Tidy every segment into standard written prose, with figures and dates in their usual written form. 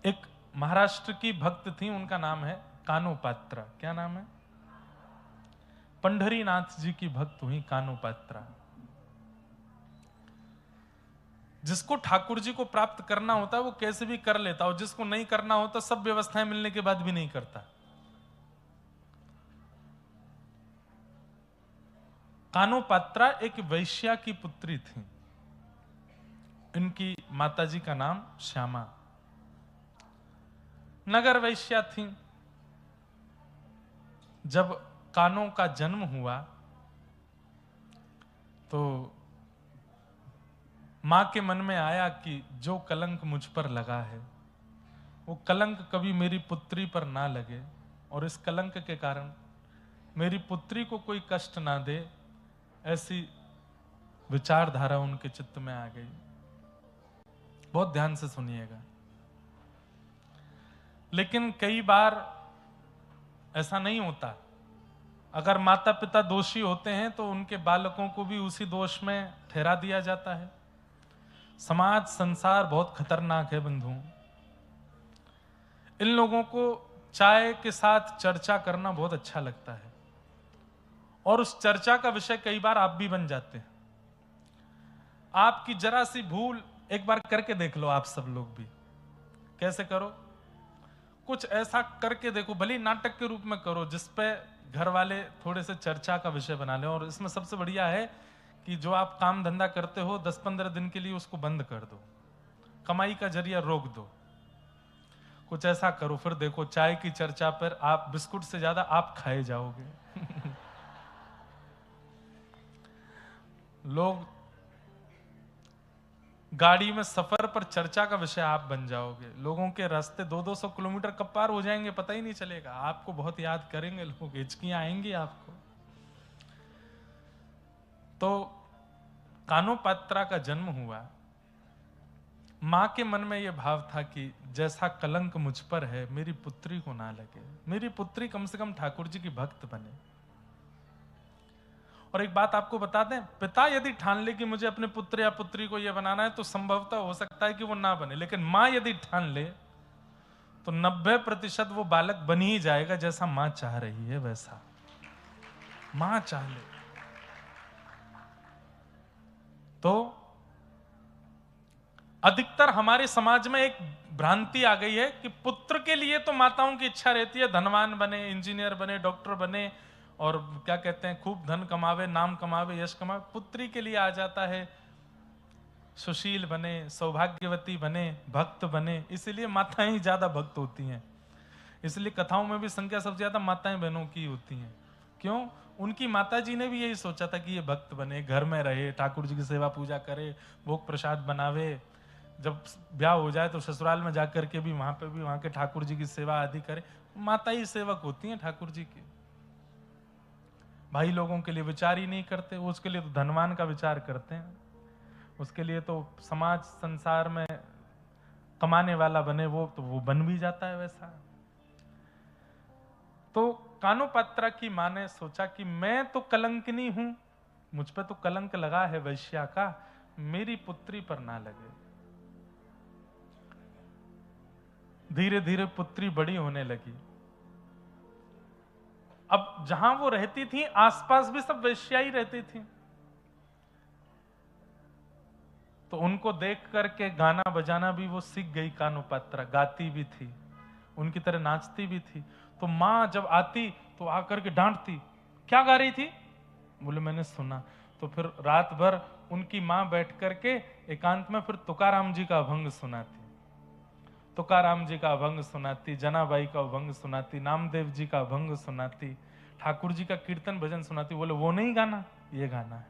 एक महाराष्ट्र की भक्त थी, उनका नाम है कानोपात्रा। क्या नाम है? पंढरीनाथ जी की भक्त हुई कानोपात्रा। जिसको ठाकुर जी को प्राप्त करना होता है वो कैसे भी कर लेता, और जिसको नहीं करना होता सब व्यवस्थाएं मिलने के बाद भी नहीं करता। कानोपात्रा एक वैश्या की पुत्री थी। इनकी माताजी का नाम श्यामा, नगर वैश्या थी। जब कानों का जन्म हुआ तो मां के मन में आया कि जो कलंक मुझ पर लगा है वो कलंक कभी मेरी पुत्री पर ना लगे, और इस कलंक के कारण मेरी पुत्री को कोई कष्ट ना दे, ऐसी विचारधारा उनके चित्त में आ गई। बहुत ध्यान से सुनिएगा। लेकिन कई बार ऐसा नहीं होता। अगर माता पिता दोषी होते हैं तो उनके बालकों को भी उसी दोष में ठहरा दिया जाता है। समाज संसार बहुत खतरनाक है बंधु। इन लोगों को चाय के साथ चर्चा करना बहुत अच्छा लगता है, और उस चर्चा का विषय कई बार आप भी बन जाते हैं। आपकी जरा सी भूल एक बार करके देख लो, आप सब लोग भी। कैसे करो? कुछ ऐसा करके देखो, भले नाटक के रूप में करो जिसपे घर वाले थोड़े से चर्चा का विषय बना लें। और इसमें सबसे बढ़िया है कि जो आप काम धंधा करते हो 10-15 दिन के लिए उसको बंद कर दो, कमाई का जरिया रोक दो। कुछ ऐसा करो, फिर देखो चाय की चर्चा पर आप बिस्कुट से ज्यादा आप खाए जाओगे। लोग गाड़ी में सफर पर चर्चा का विषय आप बन जाओगे। लोगों के रास्ते 200-200 किलोमीटर कब पार हो जाएंगे पता ही नहीं चलेगा। आपको बहुत याद करेंगे लोग, हिचकियां आएंगी आपको। तो कानोपात्रा का जन्म हुआ। मां के मन में यह भाव था कि जैसा कलंक मुझ पर है मेरी पुत्री को ना लगे, मेरी पुत्री कम से कम ठाकुर जी की भक्त बने। और एक बात आपको बता दें, पिता यदि ठान ले कि मुझे अपने पुत्र या पुत्री को यह बनाना है तो संभवतः हो सकता है कि वो ना बने, लेकिन मां यदि ठान ले तो 90% वो बालक बन ही जाएगा जैसा मां चाह रही है वैसा। मां चाह ले तो अधिकतर हमारे समाज में एक भ्रांति आ गई है कि पुत्र के लिए तो माताओं की इच्छा रहती है धनवान बने, इंजीनियर बने, डॉक्टर बने, और क्या कहते हैं खूब धन कमावे, नाम कमावे, यश कमावे। पुत्री के लिए आ जाता है सुशील बने, सौभाग्यवती बने, भक्त बने। इसलिए माताएं ही ज्यादा भक्त होती हैं। इसलिए कथाओं में भी संख्या सबसे ज्यादा माताएं बहनों की होती हैं। क्यों? उनकी माता जी ने भी यही सोचा था कि ये भक्त बने, घर में रहे, ठाकुर जी की सेवा पूजा करे, भोग प्रसाद बनावे, जब ब्याह हो जाए तो ससुराल में जाकर के भी वहां पे भी वहां के ठाकुर जी की सेवा आदि करे। माता ही सेवक होती हैं ठाकुर जी की। भाई लोगों के लिए विचार ही नहीं करते, उसके लिए तो धनवान का विचार करते हैं। उसके लिए तो समाज संसार में कमाने वाला बने, वो तो वो बन भी जाता है वैसा। तो कानोपात्रा की मां ने सोचा कि मैं तो कलंकिनी हूं, मुझ पे तो कलंक लगा है वैश्या का, मेरी पुत्री पर ना लगे। धीरे धीरे पुत्री बड़ी होने लगी। अब जहां वो रहती थी आसपास भी सब वेश्या ही रहती थी, तो उनको देख करके गाना बजाना भी वो सीख गई। कानोपात्रा गाती भी थी, उनकी तरह नाचती भी थी। तो मां जब आती तो आकर के डांटती, क्या गा रही थी? बोले मैंने सुना। तो फिर रात भर उनकी मां बैठ करके एकांत में फिर तुकाराम जी का अभंग सुनाती, तुकाराम जी का अभंग सुनाती, जनाबाई का अभंग सुनाती, नामदेव जी का अभंग सुनाती, ठाकुर जी का कीर्तन भजन सुनाती। बोले वो नहीं गाना, ये गाना है।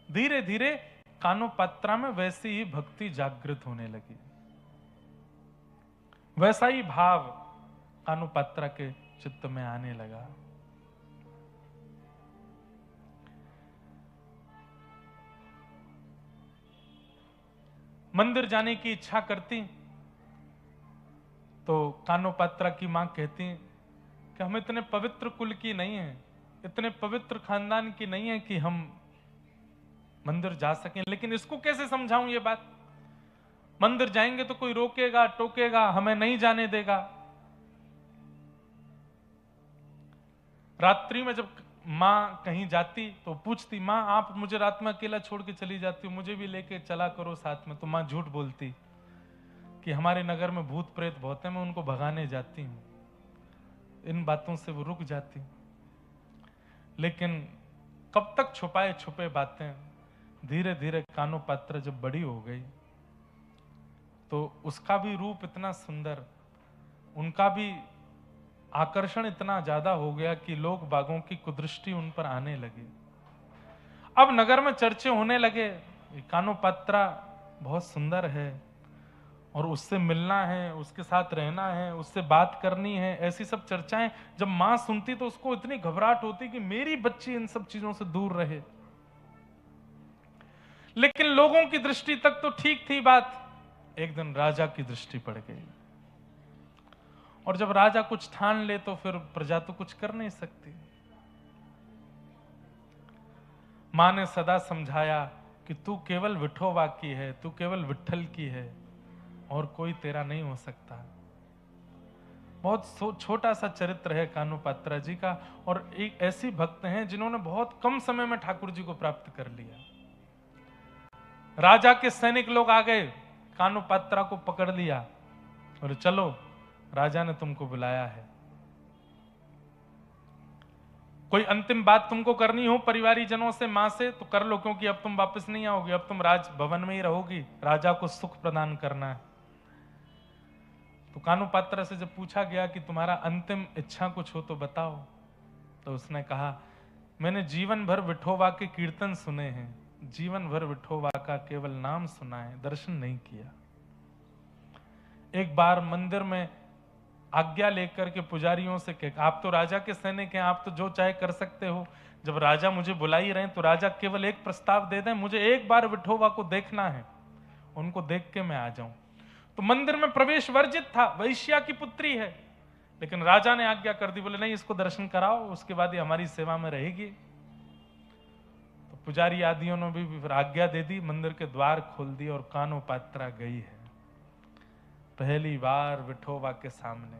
धीरे धीरे कानोपात्रा में वैसी ही भक्ति जागृत होने लगी, वैसा ही भाव कानोपात्रा के चित्त में आने लगा। मंदिर जाने की इच्छा करती तो कानोपात्रा की मां कहती कि हम इतने पवित्र कुल की नहीं है, इतने पवित्र खानदान की नहीं है कि हम मंदिर जा सकें। लेकिन इसको कैसे समझाऊं ये बात? मंदिर जाएंगे तो कोई रोकेगा टोकेगा, हमें नहीं जाने देगा। रात्रि में जब माँ कहीं जाती तो पूछती, माँ आप मुझे रात में अकेला छोड़ के चली जाती हो, मुझे भी लेके चला करो साथ में। तो माँ झूठ बोलती कि हमारे नगर में भूत प्रेत बहुत है, मैं उनको भगाने जाती हूँ। इन बातों से वो रुक जाती। लेकिन कब तक छुपाए छुपे बातें। धीरे धीरे कानो पात्र जब बड़ी हो गई तो उसका भी रूप इतना सुंदर, उनका भी आकर्षण इतना ज्यादा हो गया कि लोग बागों की कुदृष्टि उन पर आने लगी। अब नगर में चर्चे होने लगे, कानो पात्रा बहुत सुंदर है और उससे मिलना है, उसके साथ रहना है, उससे बात करनी है, ऐसी सब चर्चाएं जब मां सुनती तो उसको इतनी घबराहट होती कि मेरी बच्ची इन सब चीजों से दूर रहे। लेकिन लोगों की दृष्टि तक तो ठीक थी बात। एक दिन राजा की दृष्टि पड़ गई, और जब राजा कुछ ठान ले तो फिर प्रजा तो कुछ कर नहीं सकती। मां ने सदा समझाया कि तू केवल विठोबा की है, तू केवल विठ्ठल की है और कोई तेरा नहीं हो सकता। बहुत छोटा सा चरित्र है कानो पात्रा जी का, और एक ऐसी भक्त हैं जिन्होंने बहुत कम समय में ठाकुर जी को प्राप्त कर लिया। राजा के सैनिक लोग आ गए, कानो पात्रा को पकड़ लिया और चलो राजा ने तुमको बुलाया है, कोई अंतिम बात तुमको करनी हो परिवारी जनों से, मां से, तो कर लो, क्योंकि अब तुम वापस नहीं आओगे, अब तुम राज भवन में ही रहोगी, राजा को सुख प्रदान करना है। तो कानो पात्रा से जब पूछा गया कि तुम्हारा अंतिम इच्छा कुछ हो तो बताओ, तो उसने कहा मैंने जीवन भर विठोबा के कीर्तन सुने हैं, जीवन भर विठोबा का केवल नाम सुना है, दर्शन नहीं किया। एक बार मंदिर में आज्ञा लेकर के पुजारियों से कह, आप तो राजा के सैनिक हैं, आप तो जो चाहे कर सकते हो, जब राजा मुझे बुला ही रहे हैं तो राजा केवल एक प्रस्ताव दे दें, मुझे एक बार विठोबा को देखना है, उनको देख के मैं आ जाऊं। तो मंदिर में प्रवेश वर्जित था, वैश्या की पुत्री है, लेकिन राजा ने आज्ञा कर दी, बोले नहीं इसको दर्शन कराओ, उसके बाद ये हमारी सेवा में रहेगी। तो पुजारी आदियों ने भी फिर आज्ञा दे दी, मंदिर के द्वार खोल दिए और कानो पात्रा गई है पहली बार विठोबा के सामने,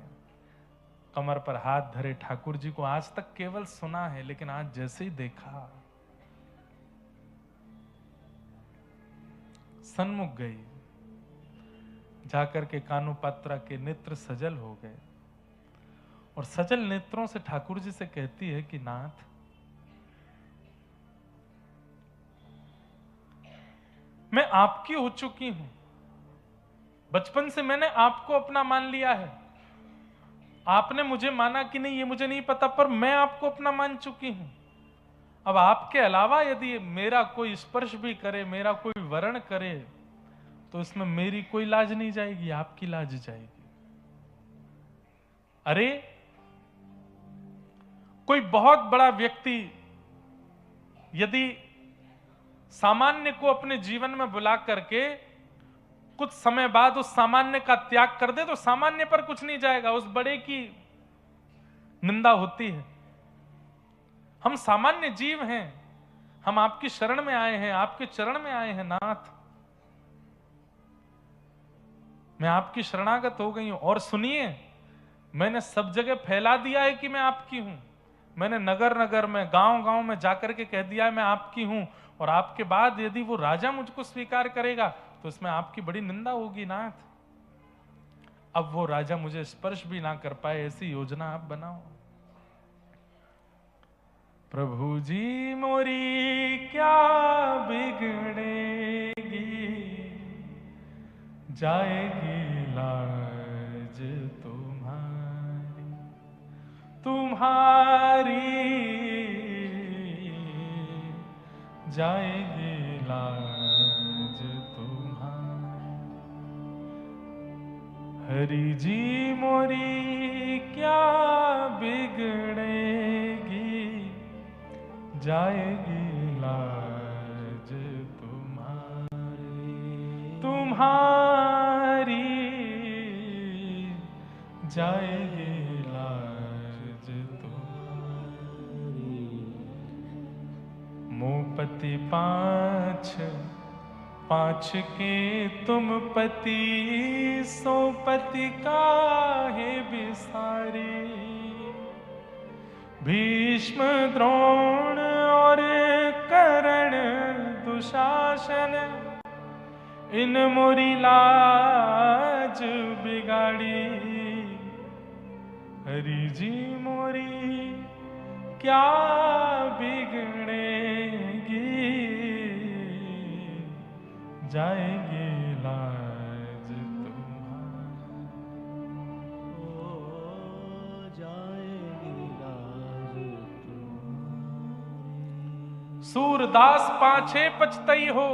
कमर पर हाथ धरे ठाकुर जी को आज तक केवल सुना है, लेकिन आज जैसे ही देखा सन्मुख गई, जाकर के कानो पात्रा के नेत्र सजल हो गए और सजल नेत्रों से ठाकुर जी से कहती है कि नाथ मैं आपकी हो चुकी हूं, बचपन से मैंने आपको अपना मान लिया है, आपने मुझे माना कि नहीं ये मुझे नहीं पता, पर मैं आपको अपना मान चुकी हूं। अब आपके अलावा यदि मेरा कोई स्पर्श भी करे, मेरा कोई वरण करे, तो इसमें मेरी कोई लाज नहीं जाएगी, आपकी लाज जाएगी। अरे कोई बहुत बड़ा व्यक्ति यदि सामान्य को अपने जीवन में बुला करके कुछ समय बाद उस सामान्य का त्याग कर दे तो सामान्य पर कुछ नहीं जाएगा, उस बड़े की निंदा होती है। हम सामान्य जीव हैं, हम आपकी शरण में आए हैं, आपके चरण में आए हैं नाथ, मैं आपकी शरणागत हो गई हूं। और सुनिए, मैंने सब जगह फैला दिया है कि मैं आपकी हूं, मैंने नगर नगर में गांव गांव में जाकर के कह दिया है मैं आपकी हूं, और आपके बाद यदि वो राजा मुझको स्वीकार करेगा तो इसमें आपकी बड़ी निंदा होगी नाथ। अब वो राजा मुझे स्पर्श भी ना कर पाए, ऐसी योजना आप बनाओ। प्रभु जी मोरी क्या बिगड़ेगी, जाएगी लाज तुम्हारी, तुम्हारी जाएगी लाज तुम्हारी। हरि जी मोरी क्या बिगड़ेगी, जाएगी लाज तुम्हारी, तुम्हारी जाएगी लाज तुम्हारी। मुपति पाँच पाँच के तुम पति सो पति काहे बिसारे। भीष्म द्रोण और कर्ण दुशासन इन मोरी लाज बिगाड़ी। हरि जी मोरी क्या बिगड़ेगी, जाएगी लाज तुम्हारी। जाएगी लाज तुम्हारी। सूरदास पाछे पछतई हो,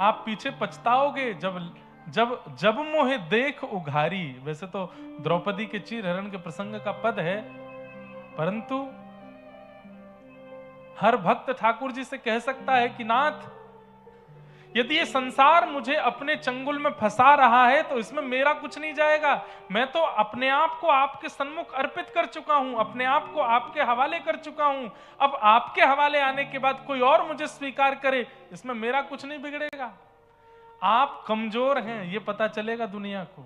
आप पीछे पछताओगे जब मोहे देख उघारी। वैसे तो द्रौपदी के चीर हरण के प्रसंग का पद है, परंतु हर भक्त ठाकुर जी से कह सकता है कि नाथ, यदि ये संसार मुझे अपने चंगुल में फंसा रहा है तो इसमें मेरा कुछ नहीं जाएगा। मैं तो अपने आप को आपके सन्मुख अर्पित कर चुका हूं, अपने आप को आपके हवाले कर चुका हूं। अब आपके हवाले आने के बाद कोई और मुझे स्वीकार करे, इसमें मेरा कुछ नहीं बिगड़ेगा। आप कमजोर हैं ये पता चलेगा दुनिया को,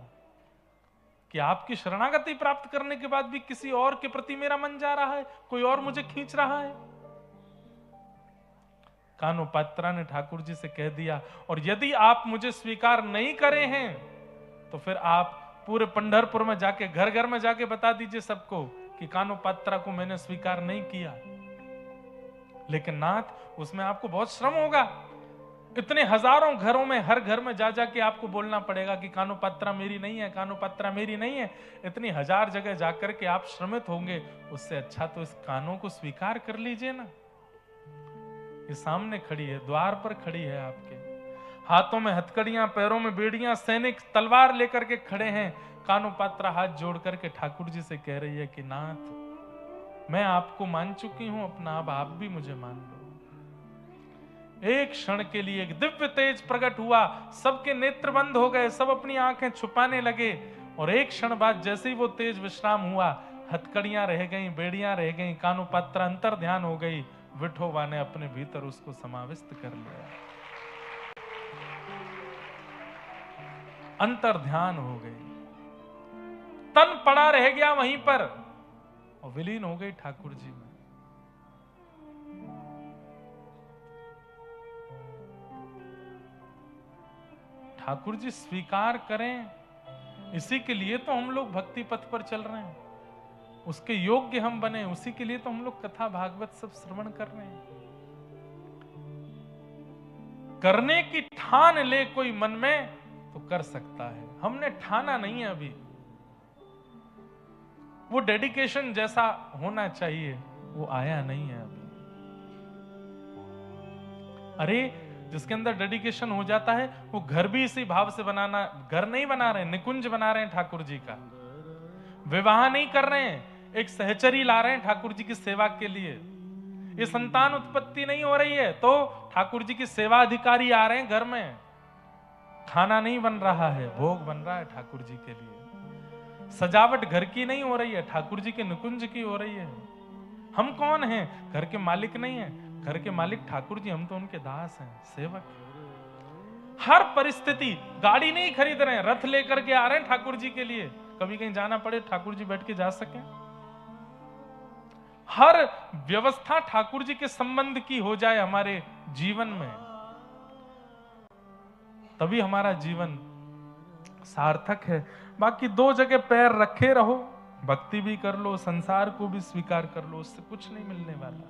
कि आपकी शरणागति प्राप्त करने के बाद भी किसी और के प्रति मेरा मन जा रहा है, कोई और मुझे खींच रहा है। कानोपात्रा ने ठाकुर जी से कह दिया, और यदि आप मुझे स्वीकार नहीं करे हैं तो फिर आप पूरे पंढरपुर में जाके घर घर में जाके बता दीजिए सबको कि कानोपात्रा को मैंने स्वीकार नहीं किया। लेकिन नाथ, उसमें आपको बहुत श्रम होगा। इतने हजारों घरों में हर घर में जा जाके आपको बोलना पड़ेगा कि कानोपात्रा मेरी नहीं है, कानोपात्रा मेरी नहीं है। इतनी हजार जगह जाकर के आप श्रमित होंगे, उससे अच्छा तो इस कानों को स्वीकार कर लीजिए ना। ये सामने खड़ी है, द्वार पर खड़ी है आपके, हाथों में हथकड़ियां, पैरों में बेड़ियां, सैनिक तलवार लेकर के खड़े हैं। कानोपात्रा हाथ जोड़ करके ठाकुर जी से कह रही है कि नाथ, मैं आपको मान चुकी हूं अपना, अब आप भी मुझे मान लो। एक क्षण के लिए एक दिव्य तेज प्रकट हुआ, सबके नेत्र बंद हो गए, सब अपनी आंखें छुपाने लगे, और एक क्षण बाद जैसे ही वो तेज विश्राम हुआ, हथकड़ियां रह गई, बेड़ियां रह गई, कानोपात्रा अंतर ध्यान हो गई। विठोबा ने अपने भीतर उसको समाविष्ट कर लिया, अंतर ध्यान हो गई, तन पड़ा रह गया वहीं पर और विलीन हो गई ठाकुर जी में। ठाकुर जी स्वीकार करें, इसी के लिए तो हम लोग भक्ति पथ पर चल रहे हैं, उसके योग्य हम बने, उसी के लिए तो हम लोग कथा भागवत सब श्रवण कर रहे हैं। करने की ठान ले कोई मन में तो कर सकता है, हमने ठाना नहीं है अभी। वो डेडिकेशन जैसा होना चाहिए वो आया नहीं है अभी। अरे जिसके अंदर डेडिकेशन हो जाता है वो घर भी इसी भाव से बनाना, घर नहीं बना रहे, निकुंज बना रहे हैं ठाकुर जी का, विवाह नहीं कर रहे हैं, एक सहचरी ला रहे हैं ठाकुर जी की सेवा के लिए। ये संतान उत्पत्ति नहीं हो रही है तो ठाकुर जी की सेवा अधिकारी आ रहे हैं घर में, खाना नहीं बन रहा है, भोग बन रहा है ठाकुर जी के लिए। सजावट घर की नहीं हो रही है, ठाकुर जी के निकुंज की हो रही है। हम कौन हैं? घर के मालिक नहीं है, घर के मालिक ठाकुर जी, हम तो उनके दास हैं, सेवक। हर परिस्थिति, गाड़ी नहीं खरीद रहे हैं, रथ लेकर के आ रहे हैं ठाकुर जी के लिए, कभी कहीं जाना पड़े ठाकुर जी बैठ के जा सके। हर व्यवस्था ठाकुर जी के संबंध की हो जाए हमारे जीवन में, तभी हमारा जीवन सार्थक है। बाकी दो जगह पैर रखे रहो, भक्ति भी कर लो, संसार को भी स्वीकार कर लो, उससे कुछ नहीं मिलने वाला।